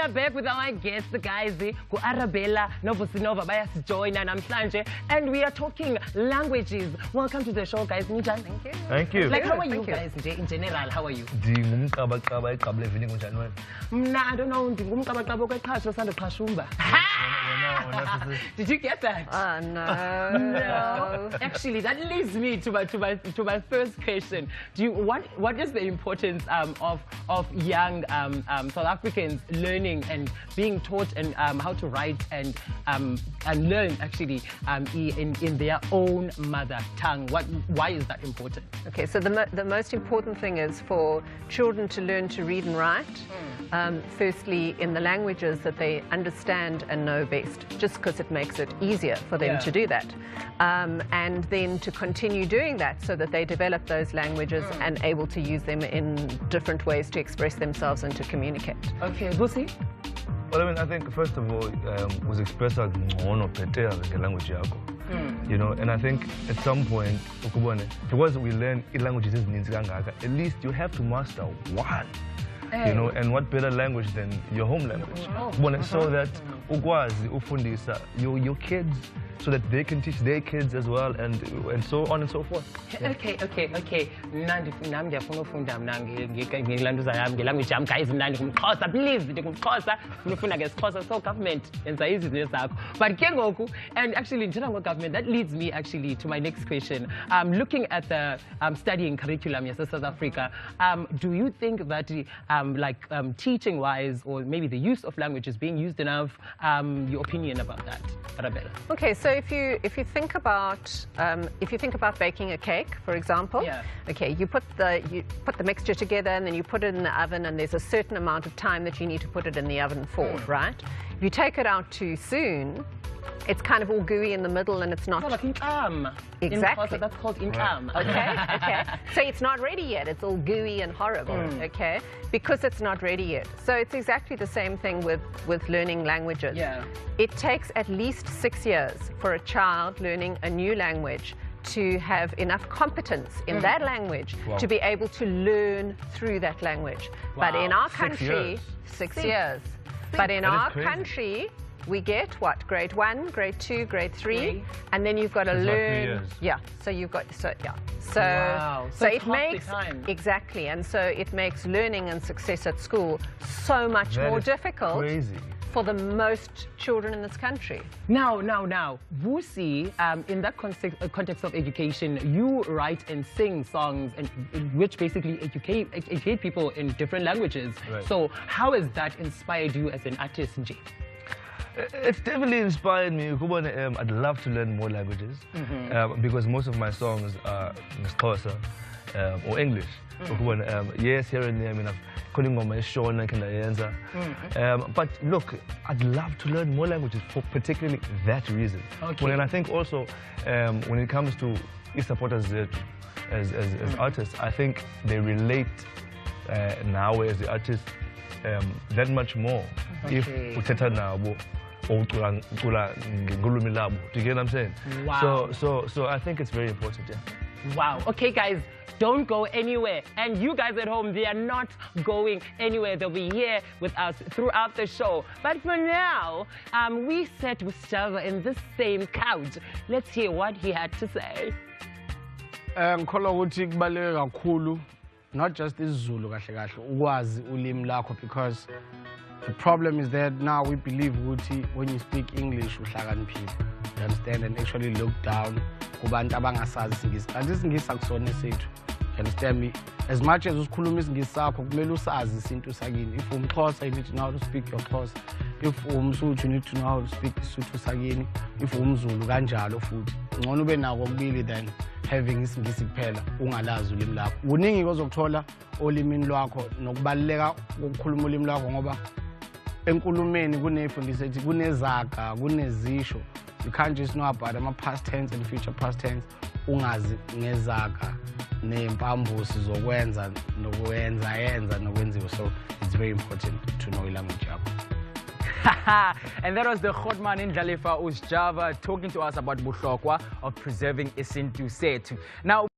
are back with our guests, guys. Arabella Novosinova Bayas-Joyner namhlanje, and we are talking languages. Welcome to the show, guys. Thank you. Thank you. Like, how are you guys in general? How are you? I don't know. Did you get that? No. Actually, that leads me to my first question. What is the importance of young South Africans learning and being taught and how to write and learn actually in their own mother tongue? Why is that important? Okay, so the most important thing is for children to learn to read and write. Firstly, in the languages that they understand and know best, just because it makes it easier for them to do that. And then to continue doing that so that they develop those languages and able to use them in different ways to express themselves and to communicate. Okay, Busi? Well, I mean, I think first of all, was expressed as better language. You know, and I think at some point, because we learn languages, at least you have to master one. You know, and what better language than your home language? So that your kids, so that they can teach their kids as well, and so on and so forth. Yeah. Okay. So government and actually government, that leads me actually to my next question. Looking at the studying curriculum in South Africa, do you think that teaching wise, or maybe the use of language is being used enough? Your opinion about that, Arabella? Okay, so if you think about baking a cake, for example, okay, you put the mixture together and then you put it in the oven, and there's a certain amount of time that you need to put it in the oven for, right? If you take it out too soon, it's kind of all gooey in the middle, and it's not. Like exactly. That's called inkam. Okay. So it's not ready yet. It's all gooey and horrible. Okay, because it's not ready yet. So it's exactly the same thing with learning languages. Yeah. It takes at least 6 years for a child learning a new language to have enough competence in that language to be able to learn through that language. But in our country, 6 years. But in our country, we get what? Grade 1, grade 2, grade 3, and then you've got to learn. So you've got So it makes exactly, and so it makes learning and success at school so much more difficult for the most children in this country. Now, Vusi, in that context of education, you write and sing songs, which basically educate people in different languages. Right. So how has that inspired you as an artist, Nje? It's definitely inspired me. I'd love to learn more languages because most of my songs are Xhosa or English. Yes, here and there, I mean, I'm calling on my show and I can but look, I'd love to learn more languages for particularly that reason. Okay. And I think also when it comes to supporters as artists, I think they relate now as the artists that much more if uthetha nabo or do you get what I'm saying? Wow. So I think it's very important, Wow. Okay, guys, don't go anywhere. And you guys at home, they are not going anywhere. They'll be here with us throughout the show. But for now, we sat with Sjava in this same couch. Let's hear what he had to say. Not just isiZulu kahle kahle ukwazi ulimi lakho, because the problem is that now we believe when you speak English uhlakaniphile, you understand, and actually look down kubantu abangasazi isingisi. Kanti isingisi akusona sethu, you understand me? As much as usikhuluma isingisi sakho kumele usazi isintu sakini. If umXhosa, you need to know how to speak your Xhosa. If umSotho, you need to know how to speak iSotho sakini. If umZulu kanjalo futhi. Ngcono ube nako kubili than having isingisi kuphela ungalazi ulimi lakho. Kuningi ozokuthola olimini lwakho nokubaleka ukukhuluma ulimi lwakho, ngoba enkulumeni kunefundisa ethi kunezaga, kunezisho. You can't just know about them past tense and future past tense ungazi ngezaga nempambusi zokwenza yenza nokwenziwa. So it's very important to know language yakho. And that was the Godman in Ndlalifa Sjava talking to us about Buhlokwa of preserving isintu sethu. Now